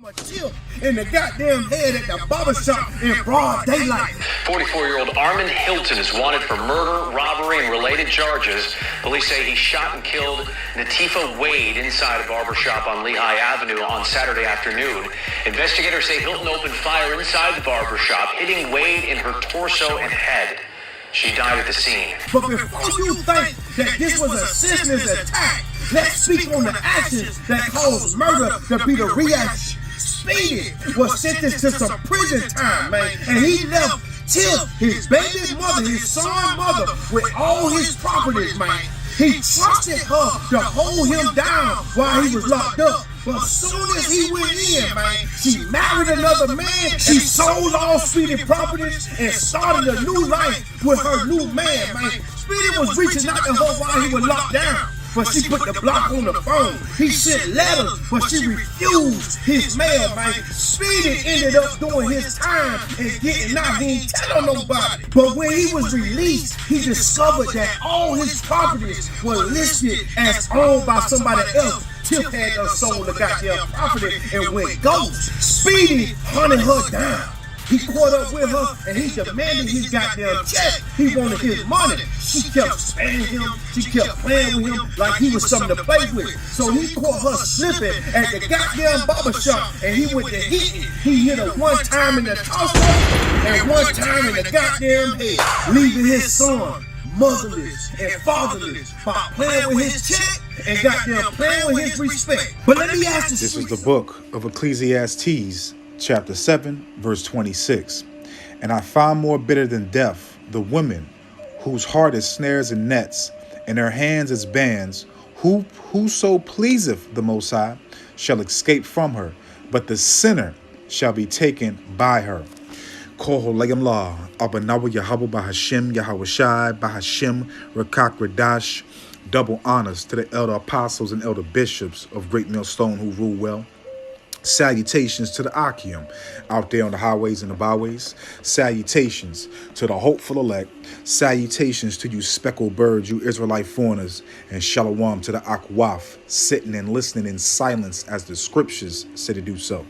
A chill in the goddamn head at the barbershop in broad daylight. 44-year-old Armand Hilton is wanted for murder, robbery, and related charges. Police say he shot and killed Natifa Wade inside a barbershop on Lehigh Avenue on Saturday afternoon. Investigators say Hilton opened fire inside the barbershop, hitting Wade in her torso and head. She died at the scene. But before you think that this was a senseless attack, let's speak on the actions that caused murder to be the reaction. Speedy was sentenced to some prison time, man, and he left till his baby's mother, his son's mother, with all his properties, man. He trusted her to hold him down while he was locked up. But as soon as he went in, man, she married another man. She sold all Speedy properties and started a new life with her new man, man. Speedy was reaching out to her while he was locked down, but she put the block on the phone. He sent letters, but she refused his mail, man. Speedy ended up doing his time and getting out. He ain't telling nobody. But when he was released, he discovered that all his properties were listed as owned by somebody else. Tip had her sold the goddamn property and went ghost. Speedy hunted her down. He caught up with her and he demanded his goddamn check. He wanted his money. She kept spamming him. She kept playing with him like he was something to play with. So he caught her slipping at the goddamn barbershop and he went to hit it. He hit her one time in the torso and one time in the goddamn head, leaving his son motherless and fatherless by playing with his check and goddamn playing with his respect. But let me ask you, this is the book of Ecclesiastes, chapter 7, verse 26. And I find more bitter than death the woman whose heart is snares and nets, and her hands as bands. Whoso pleaseth the Most High shall escape from her, but the sinner shall be taken by her. Koholayam La, Abanawa Yahabu Bahashim, Yahawashai, Bahashim, Rakak Radash. Double honors to the elder apostles and elder bishops of Great Millstone who rule well. Salutations to the Akim out there on the highways and the byways. Salutations to the hopeful elect. Salutations to you speckled birds, you Israelite foreigners. And shalom to the Akwaf, sitting and listening in silence as the scriptures say to do so.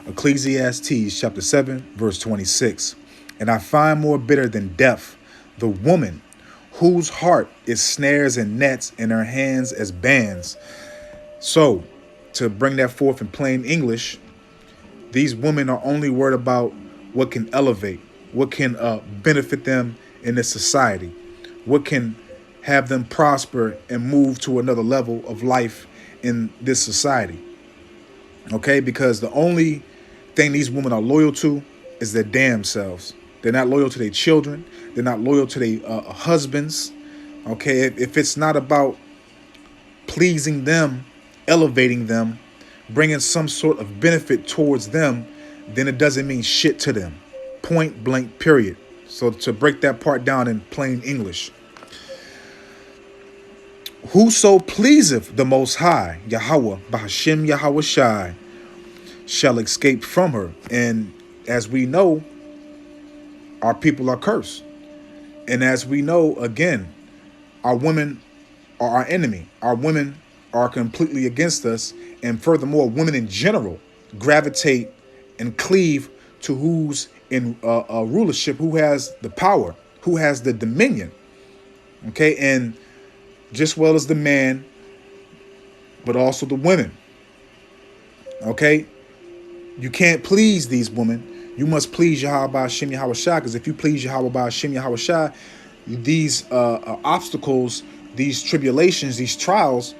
Ecclesiastes chapter 7, verse 26. And I find more bitter than death the woman whose heart is snares and nets, and her hands as bands. So, to bring that forth in plain English, these women are only worried about what can elevate, what can benefit them in this society, what can have them prosper and move to another level of life in this society. Okay, because the only thing these women are loyal to is their damn selves. They're not loyal to their children. They're not loyal to their husbands. Okay, if it's not about pleasing them, elevating them, bringing some sort of benefit towards them, then it doesn't mean shit to them. Point blank, period. So to break that part down in plain English. Whoso pleaseth the Most High, Yahweh, Bahashim Yahweh Shai, shall escape from her. And as we know, our people are cursed. And as we know, again, our women are our enemy. Our women are completely against us. And furthermore, women in general gravitate and cleave to who's in rulership, who has the power, who has the dominion. Okay, and just well as the man, but also the women. Okay, you can't please these women. You must please Yahweh Shem Yahweh Shai, because if you please Yahweh Shem Yahweh Shai, these obstacles, these tribulations, these trials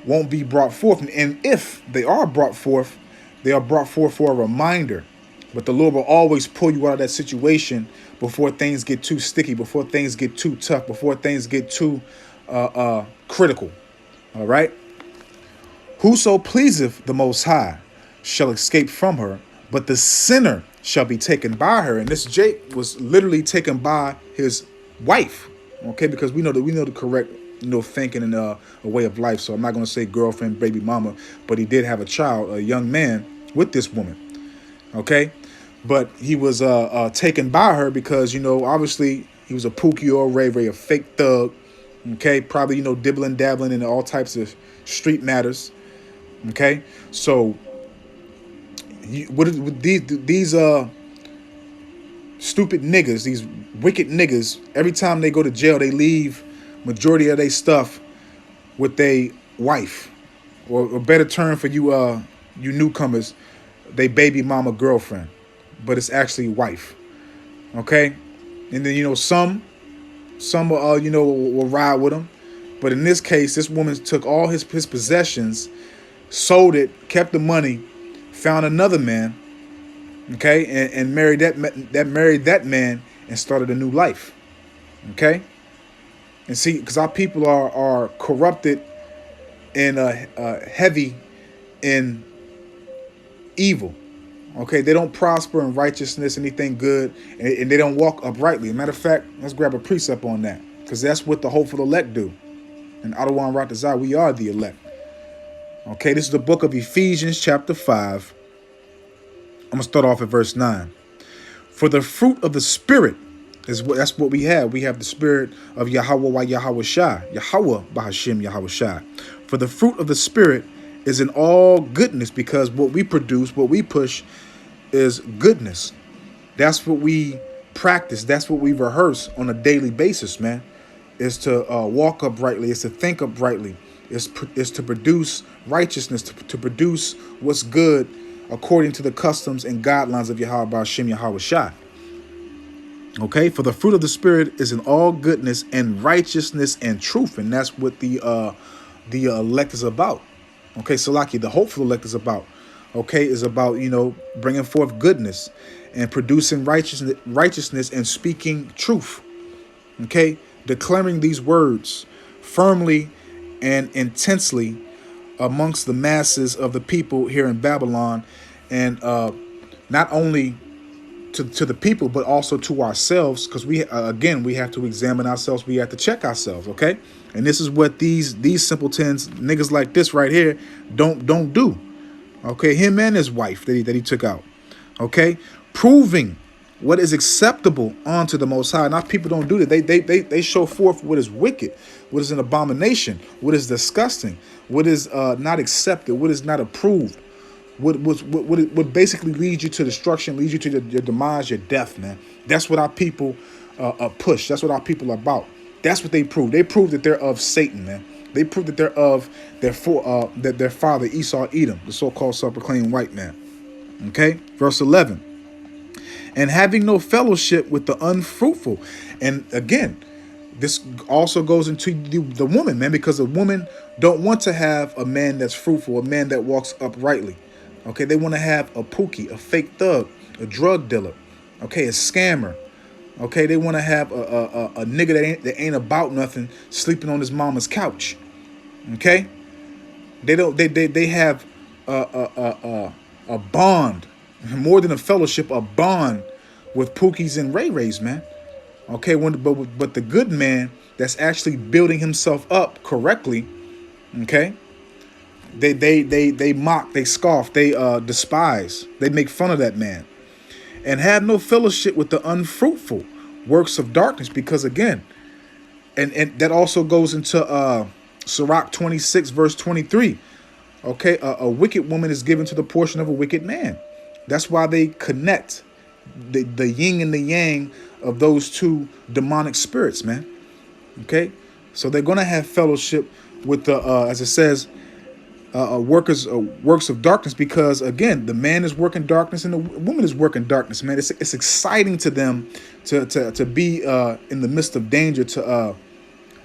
won't be brought forth. And if they are brought forth for a reminder. But the Lord will always pull you out of that situation before things get too sticky, before things get too tough, before things get too critical. All right. Whoso pleaseth the Most High shall escape from her, but the sinner shall be taken by her. And this Jake was literally taken by his wife. Okay, because we know the correct thinking and a way of life. So I'm not going to say girlfriend, baby mama, but he did have a child, a young man with this woman. Okay, but he was taken by her because, obviously he was a Pookie or a Ray Ray, a fake thug. Okay, probably, dibbling, dabbling in all types of street matters. Okay, so These stupid niggas, these wicked niggas, every time they go to jail, they leave majority of their stuff with their wife, or a better term for you you newcomers, they baby mama girlfriend, but it's actually wife. Okay, and then some will ride with him, but in this case, this woman took all his possessions, sold it, kept the money, found another man, okay, and married that man and started a new life, okay. And see, because our people are corrupted and heavy in evil, okay. They don't prosper in righteousness, anything good, and they don't walk uprightly. Matter of fact, let's grab a precept on that, because that's what the hopeful elect do. And Adawan Ratazah, we are the elect. Okay, this is the book of Ephesians chapter 5. I'm going to start off at verse 9. For the fruit of the Spirit, that's what we have. We have the Spirit of Yahweh wa Yahweh Shai. Yahweh Bahashim Yahweh Shai. For the fruit of the Spirit is in all goodness, because what we produce, what we push is goodness. That's what we practice. That's what we rehearse on a daily basis, man. Is to walk uprightly. Is to think uprightly. Is to produce righteousness, to produce what's good according to the customs and guidelines of Yahweh Bahashim Yahweh Shai. Okay, for the fruit of the Spirit is in all goodness and righteousness and truth, and that's what the elect is about. Okay, Salaki, the hopeful elect is about. Okay, is about bringing forth goodness and producing righteousness and speaking truth. Okay, declaring these words firmly and intensely amongst the masses of the people here in Babylon, and not only to the people, but also to ourselves, because we have to examine ourselves. We have to check ourselves, okay? And this is what these simpletons, niggas like this right here, don't do, okay? Him and his wife that he took out, okay? Proving what is acceptable unto the Most High. Now people don't do that. They show forth what is wicked, what is an abomination, what is disgusting, what is not accepted, what is not approved. What basically leads you to destruction, leads you to your demise, your death, man. That's what our people push. That's what our people are about. That's what they prove. They prove that they're of Satan, man. They prove that they're of their father Esau, Edom, the so-called self-proclaimed white man. Okay, verse 11. And having no fellowship with the unfruitful. And again, this also goes into the woman, man, because a woman don't want to have a man that's fruitful, a man that walks uprightly. Okay, they want to have a pookie, a fake thug, a drug dealer, okay, a scammer. Okay, they want to have a nigga that ain't about nothing, sleeping on his mama's couch. Okay, they have a bond, more than a fellowship, a bond with pookies and ray-rays, man. Okay, but the good man that's actually building himself up correctly, okay, they mock, they scoff, they despise, they make fun of that man, and have no fellowship with the unfruitful works of darkness, because again, and that also goes into Sirach 26 verse 23. Okay, a wicked woman is given to the portion of a wicked man. That's why they connect the yin and the yang of those two demonic spirits, man. Okay, so they're gonna have fellowship with the as it says, works of darkness, because again, the man is working darkness and the woman is working darkness, man. It's exciting to them to be in the midst of danger, to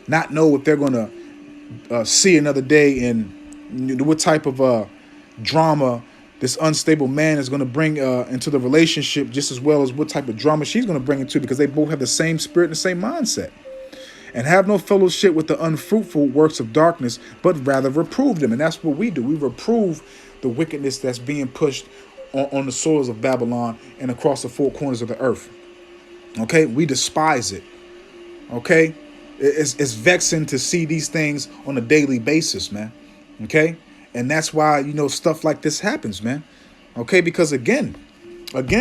not know if they're gonna see another day, and what type of drama this unstable man is going to bring into the relationship, just as well as what type of drama she's going to bring into, because they both have the same spirit and the same mindset. And have no fellowship with the unfruitful works of darkness, but rather reprove them. And that's what we do. We reprove the wickedness that's being pushed on the soils of Babylon and across the four corners of the earth. Okay, we despise it. Okay, it's vexing to see these things on a daily basis, man. Okay. And that's why, stuff like this happens, man. Okay, because again, this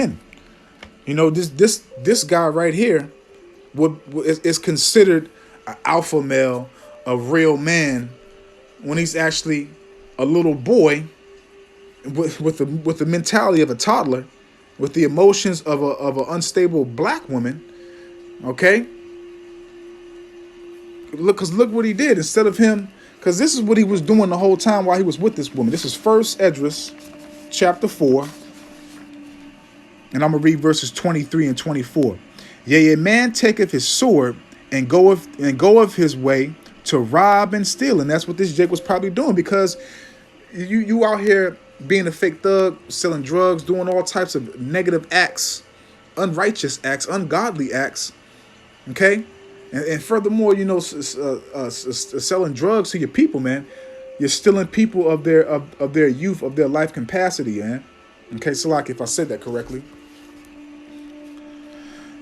guy right here is considered an alpha male, a real man, when he's actually a little boy with the mentality of a toddler, with the emotions of an unstable black woman. Okay, look what he did. Instead of him, because this is what he was doing the whole time while he was with this woman. This is 1 Esdras chapter 4, and I'm gonna read verses 23 and 24. Yea, a man taketh his sword and goeth his way to rob and steal, and that's what this Jake was probably doing, because you out here being a fake thug, selling drugs, doing all types of negative acts, unrighteous acts, ungodly acts. Okay, and furthermore, selling drugs to your people, man. You're stealing people of their youth, of their life capacity, man. Okay, so like if I said that correctly.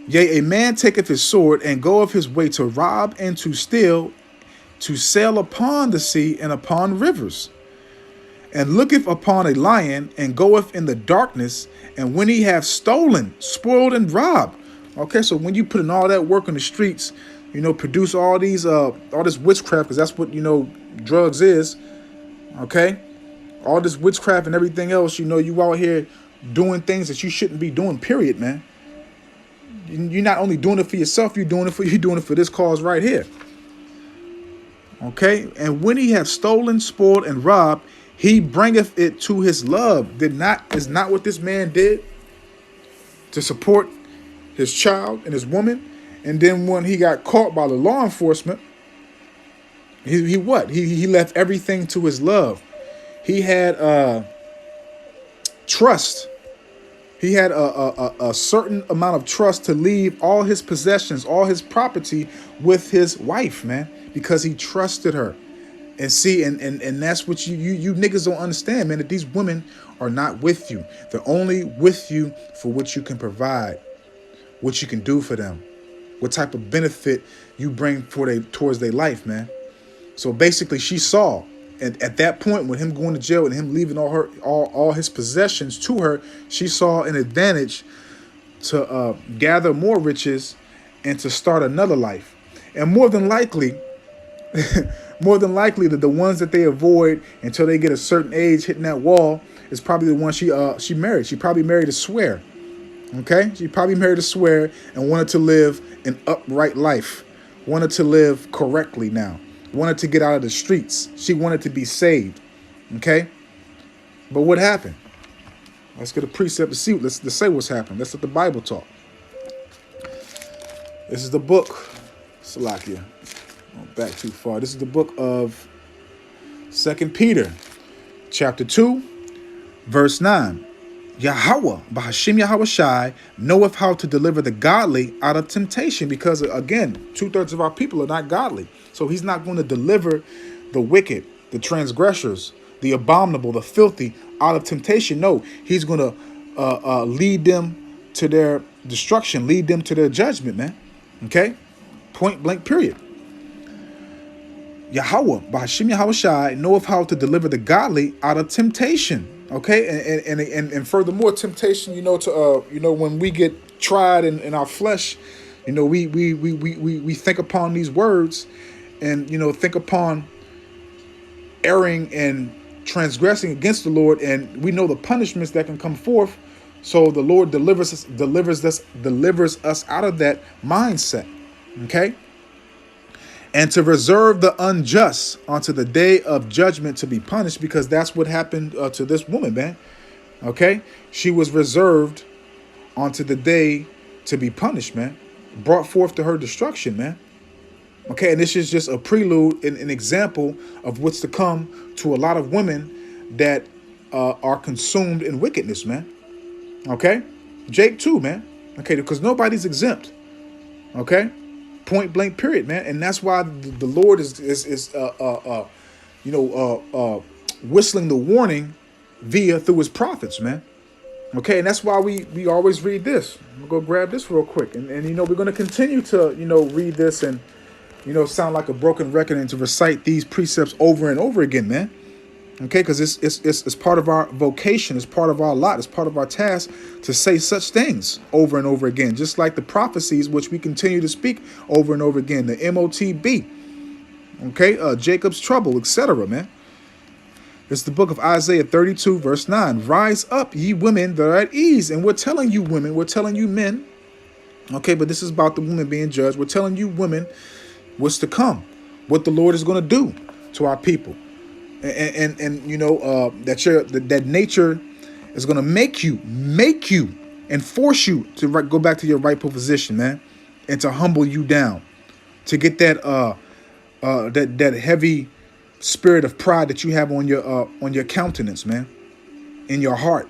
Yea, a man taketh his sword and goeth his way to rob and to steal, to sail upon the sea and upon rivers, and looketh upon a lion and goeth in the darkness, and when he have stolen, spoiled, and robbed. Okay, so when you put in all that work on the streets, produce all this witchcraft, because that's what drugs is. Okay, all this witchcraft and everything else. You out here doing things that you shouldn't be doing. Period, man. You're not only doing it for yourself, you're doing it for this cause right here. Okay, and when he have stolen, spoiled, and robbed, he bringeth it to his love. Is not what this man did to support his child and his woman? And then when he got caught by the law enforcement, he left everything to his love. He had trust. He had a certain amount of trust to leave all his possessions, all his property with his wife, man, because he trusted her. And see, and that's what you niggas don't understand, man, that these women are not with you. They're only with you for what you can provide, what you can do for them, what type of benefit you bring towards their life, man. So basically, she saw, and at that point, with him going to jail and him leaving all his possessions to her, she saw an advantage to gather more riches and to start another life. And more than likely, that the ones that they avoid until they get a certain age, hitting that wall, is probably the one she married. She probably married a swear. Okay, she probably married a swear and wanted to live an upright life, wanted to live correctly now, wanted to get out of the streets. She wanted to be saved. Okay, but what happened? Let's get a precept to see. Let's say what's happened. Let's let the Bible talk. This is the book, Salakia. Back too far. This is the book of 2 Peter, chapter 2, verse 9. Yahweh, Bahashim Yahweh Shai, knoweth how to deliver the godly out of temptation. Because, again, 2/3 of our people are not godly. So he's not going to deliver the wicked, the transgressors, the abominable, the filthy out of temptation. No, he's going to lead them to their destruction, lead them to their judgment, man. Okay? Point blank, period. Yahweh, Bahashim Yahweh Shai, knoweth how to deliver the godly out of temptation. Okay, and furthermore, temptation, when we get tried in our flesh, we think upon these words, and think upon erring and transgressing against the Lord, and we know the punishments that can come forth. So the Lord delivers us out of that mindset. Okay. And to reserve the unjust unto the day of judgment to be punished, because that's what happened to this woman, man. Okay? She was reserved unto the day to be punished, man. Brought forth to her destruction, man. Okay, and this is just a prelude, an example of what's to come to a lot of women that are consumed in wickedness, man. Okay? Jake too, man. Okay, because nobody's exempt. Okay? Point blank, period, man. And that's why the Lord is whistling the warning through his prophets, man. Okay, and that's why we always read this. I'm gonna go grab this real quick, and we're gonna continue to read this and sound like a broken record and to recite these precepts over and over again, man. Okay, because it's part of our vocation, it's part of our lot, it's part of our task to say such things over and over again, just like the prophecies which we continue to speak over and over again, the MOTB, okay, Jacob's trouble, etc., man. It's the book of Isaiah 32, verse 9. Rise up, ye women that are at ease. And we're telling you women, we're telling you men, okay, but this is about the women being judged. We're telling you women what's to come, what the Lord is going to do to our people. And you know, that nature is going to make you, and force you to go back to your rightful position, man, and to humble you down, to get that that heavy spirit of pride that you have on your countenance, man, in your heart.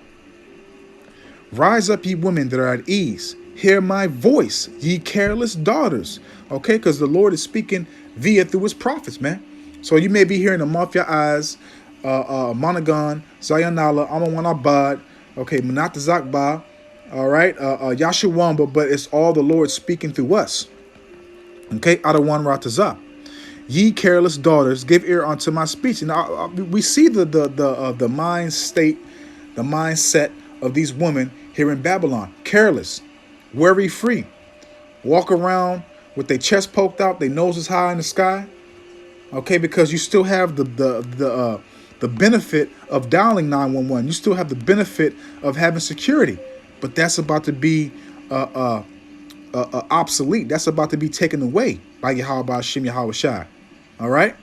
Rise up, ye women that are at ease. Hear my voice, ye careless daughters. Okay, because the Lord is speaking through his prophets, man. So you may be hearing them off your eyes, Monagon, Zayanala, Amawanabad, okay, Manatazakba, all right, Yashawamba, but it's all the Lord speaking through us. Okay, Adawan Ratazah. Ye careless daughters, give ear unto my speech. And we see the mind state, the mindset of these women here in Babylon. Careless, worry free, walk around with their chest poked out, their noses high in the sky. Okay, because you still have the benefit of dialing 911. You still have the benefit of having security, but that's about to be obsolete. That's about to be taken away by Yahweh Hashem Yahweh Shai. All right.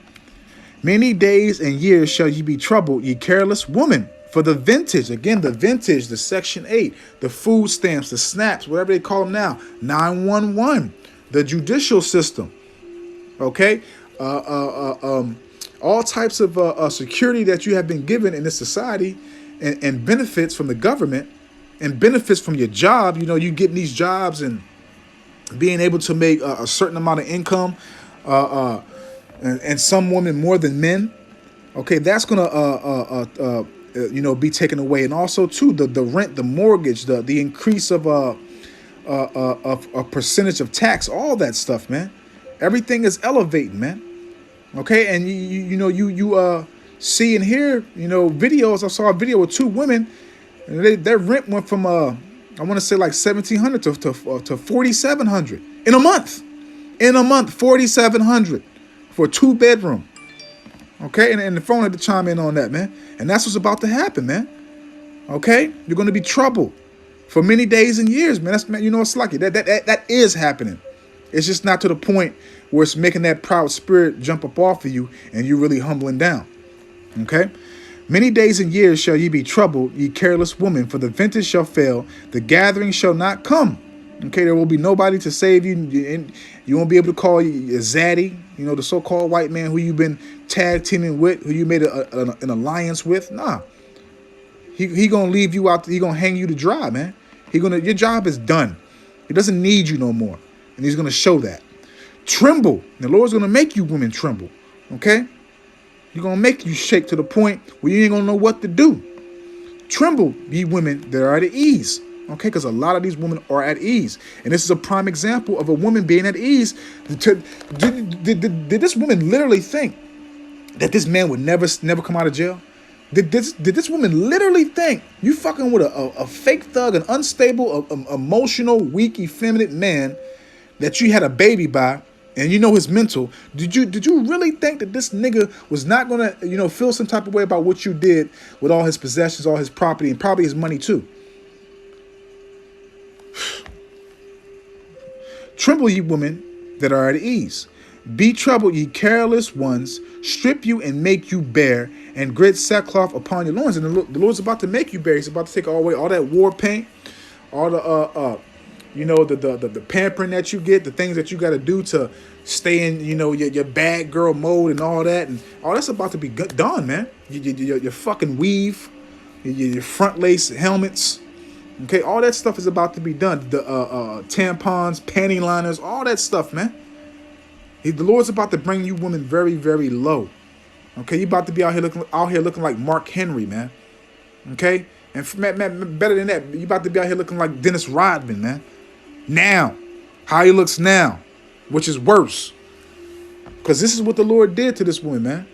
Many days and years shall ye be troubled, ye careless woman. For the vintage, again, the vintage, the Section 8, the food stamps, the snaps, whatever they call them now, 911, the judicial system. Okay. All types of security that you have been given in this society, and benefits from the government, and benefits from your job. You know, you getting these jobs and being able to make a certain amount of income, and some women more than men. Okay, that's gonna be taken away, and also too the rent, the mortgage, the increase of a percentage of tax, all that stuff, man. Everything is elevating, man. Okay, and you see and hear videos. I saw a video with two women, and their rent went from I want to say like $1,700 to $4,700 in a month. In a month, $4,700 for a 2-bedroom. Okay, and the phone had to chime in on that, man. And that's what's about to happen, man. Okay, you're going to be troubled for many days and years, man. That's, man, it's lucky that is happening. It's just not to the point where it's making that proud spirit jump up off of you and you really humbling down. Okay? Many days and years shall ye be troubled, ye careless woman, for the vintage shall fail, the gathering shall not come. Okay, there will be nobody to save you, and you won't be able to call your zaddy, the so-called white man who you've been tag teaming with, who you made an alliance with. Nah. He gonna leave you out, he gonna hang you to dry, man. Your job is done. He doesn't need you no more. And he's going to show that. Tremble. The Lord's going to make you women tremble. Okay? He's going to make you shake to the point where you ain't going to know what to do. Tremble, ye women that are at ease. Okay? Because a lot of these women are at ease. And this is a prime example of a woman being at ease. Did this woman literally think that this man would never come out of jail? Did this woman literally think you fucking with a fake thug, an unstable, emotional, weak, effeminate man that you had a baby by, and his mental? Did you really think that this nigga was not gonna feel some type of way about what you did with all his possessions, all his property, and probably his money too? Tremble, ye women that are at ease. Be troubled, ye careless ones. Strip you and make you bare, and grit sackcloth upon your loins. And the Lord's about to make you bare. He's about to take away all that war paint, all the the pampering that you get, the things that you got to do to stay in your bad girl mode and all that, and all that's about to be done, man. Your fucking weave, your front lace helmets. Okay, all that stuff is about to be done. The tampons, panty liners, all that stuff, man. The Lord's about to bring you women very, very low. Okay, you about to be out here looking like Mark Henry, man. Okay, and better than that, you about to be out here looking like Dennis Rodman, man. Now, how he looks now, which is worse, because this is what the Lord did to this woman, man.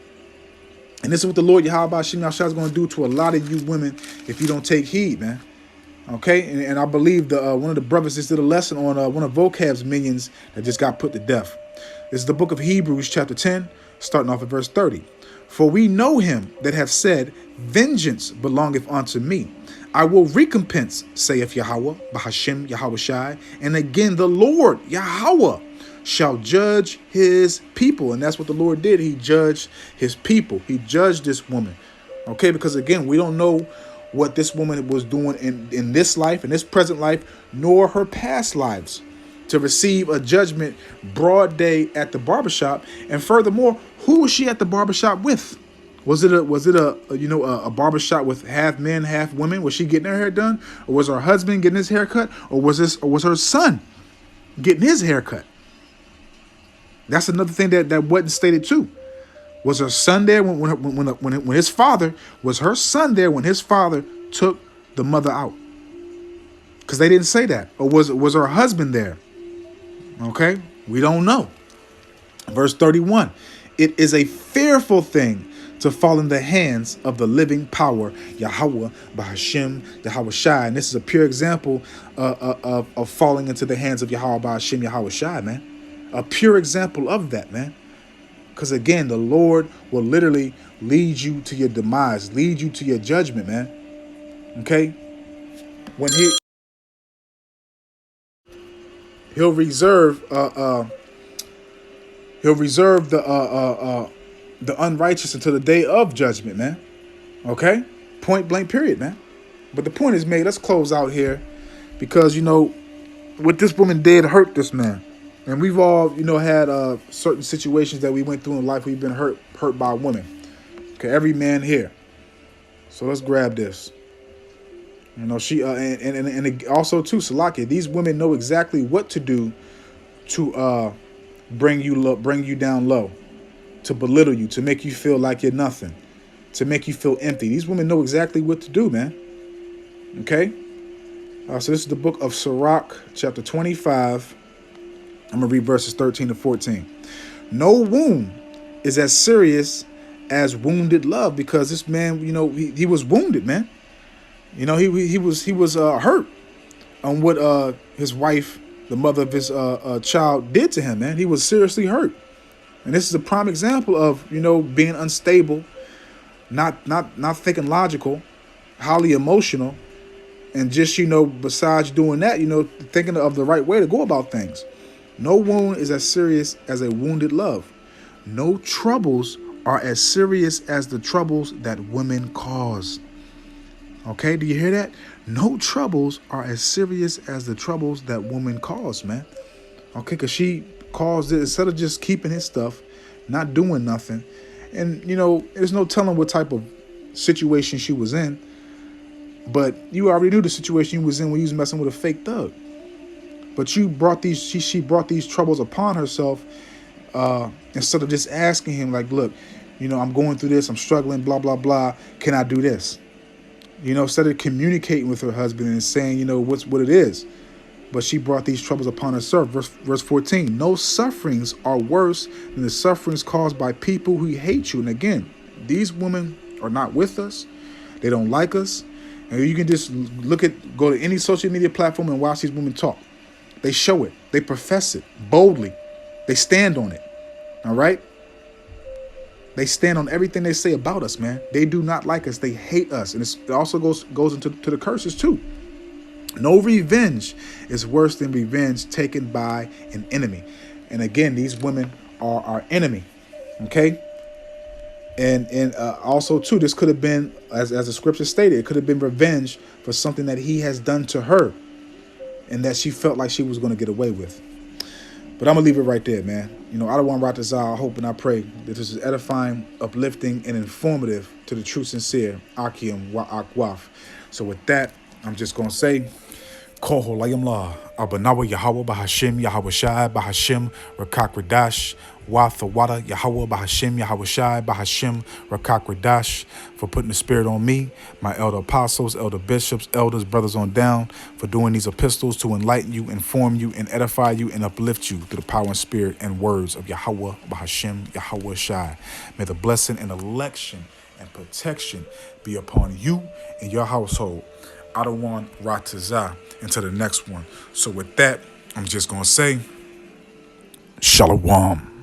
And this is what the Lord Yahweh Hashem Yahshua is going to do to a lot of you women if you don't take heed, man. Okay, and I believe one of the brothers just did a lesson on one of Vocab's minions that just got put to death. This is the book of Hebrews, chapter 10, starting off at verse 30. For we know him that have said, vengeance belongeth unto me. I will recompense, saith Yahweh, Bahashem Yahweh Shai. And again, the Lord, Yahweh, shall judge his people. And that's what the Lord did. He judged his people. He judged this woman. Okay, because again, we don't know what this woman was doing in this life, in this present life, nor her past lives, to receive a judgment broad day at the barbershop. And furthermore, who was she at the barbershop with? Was it a barbershop with half men, half women? Was she getting her hair done? Or was her husband getting his hair cut? Or was her son getting his hair cut? That's another thing that wasn't stated too. Was her son there when his father, was her son there when his father took the mother out? Because they didn't say that. Or was her husband there? Okay, we don't know. Verse 31, it is a fearful thing to fall in the hands of the living power, Yahweh, Bahashem, Yahweh Shai. And this is a pure example of falling into the hands of Yahweh, Bahashem, Yahweh Shai, man. A pure example of that, man. Because again, the Lord will literally lead you to your demise, lead you to your judgment, man. Okay? When he'll reserve the unrighteous until the day of judgment, man. Okay? Point blank period, man. But the point is made. Let's close out here because, what this woman did hurt this man. And we've all, had certain situations that we went through in life. We've been hurt by women. Okay, every man here. So let's grab this. She and also too, Salakia. These women know exactly what to do to bring you down low, to belittle you, to make you feel like you're nothing, to make you feel empty. These women know exactly what to do, man. Okay. So this is the book of Sirach, chapter 25. I'm going to read verses 13 to 14. No wound is as serious as wounded love, because this man, he was wounded, man. He was hurt on what his wife, the mother of his child, did to him, man. He was seriously hurt. And this is a prime example of, being unstable, not thinking logical, highly emotional, and just, besides doing that, thinking of the right way to go about things. No wound is as serious as a wounded love. No troubles are as serious as the troubles that women cause. Okay, do you hear that? No troubles are as serious as the troubles that woman cause, man. Okay, because she caused it, instead of just keeping his stuff, not doing nothing. And, there's no telling what type of situation she was in. But you already knew the situation you was in when you was messing with a fake thug. But she brought these troubles upon herself instead of just asking him, like, look, I'm going through this, I'm struggling, blah, blah, blah. Can I do this? Instead of communicating with her husband and saying, what it is. But she brought these troubles upon herself. Verse 14, no sufferings are worse than the sufferings caused by people who hate you. And again, these women are not with us. They don't like us. And you can just go to any social media platform and watch these women talk. They show it. They profess it boldly. They stand on it. All right? They stand on everything they say about us, man. They do not like us. They hate us. And it also goes into the curses too. No revenge is worse than revenge taken by an enemy. And again, these women are our enemy. Okay? And also too, this could have been, as the scripture stated, it could have been revenge for something that he has done to her, and that she felt like she was going to get away with. But I'm going to leave it right there, man. I don't want to write this out. I hope and I pray that this is edifying, uplifting, and informative to the true sincere Akim Wa'akwaf. So with that, I'm just going to say, Koho Layam La, Abanawa Yahweh Bahashim, Yahweh Shai, Bahashim, Rakak Radash, Watha Wada, Yahweh Bahashim, Yahweh Shai, Bahashim, Rakak Radash, for putting the spirit on me, my elder apostles, elder bishops, elders, brothers on down, for doing these epistles to enlighten you, inform you, and edify you, and uplift you through the power and spirit and words of Yahweh Bahashim, Yahweh Shai. May the blessing and election and protection be upon you and your household. Adawan Ratazah, until the next one. So with that, I'm just going to say, Shalom.